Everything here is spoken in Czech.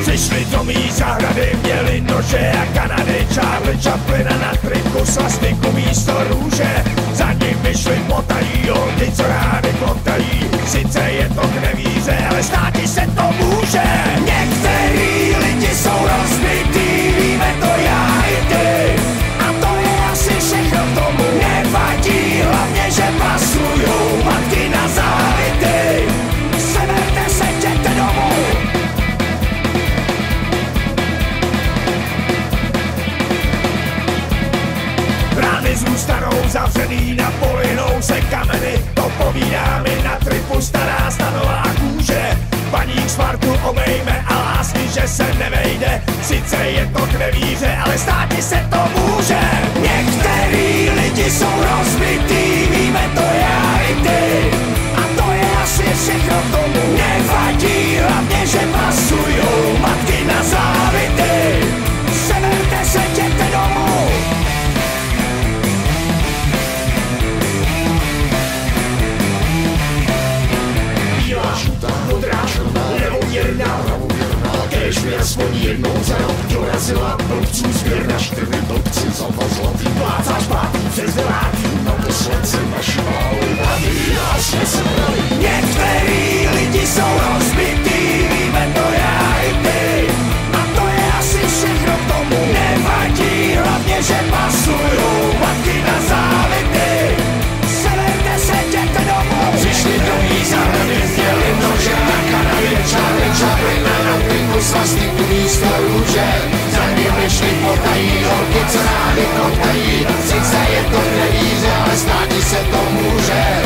Přišli do mý zahrady, měli nože a Kanady, Charlie Chaplina na triku, svastiku místo růže. Za nimi šli potají holky, co rády klotají. Sice je to k nevíře, ale státi se to může. Některý lidi jsou rozbitý, víme to já i ty. A to je asi všechno k tomu. Nevadí, hlavně, že pasujou matky na závity. Seberte se, jděte domů. Brány zůstanou zavřený, napolynou se kameny. To povídá mi na tripu stará stanová kůže. Paník Spartu obejme a lásky, že se nevejde. Sice je to k nevíře, ale státi se to může. Některý lidi jsou rozbitý, víme to já i ty. A to je asi všechno k tomu. Nevadí, hlavně, že pasujou matky na závity. Seberte se, jděte domů. Modrá, levoměrná, kéž mi aspoň jednou za rok dorazila blbců sběrna. 4 blbci za 2 zlatý, plácař pátý přes 9. Naposled se naši máli rady, nás nesebrali. Některý lidi jsou rozbitý, víme to já i ty. A to je asi všechno k tomu. Nevadí, hlavně, že pasujou matky na závity. Seberte se, jděte domů. Přišli do mý zahrady, měli nože a Kanady, Charlie Chaplina na triku, svastiku místo růže. Za nimi šli potají holky, co rády klotají. Sice je to k nevíře, ale státi se to může.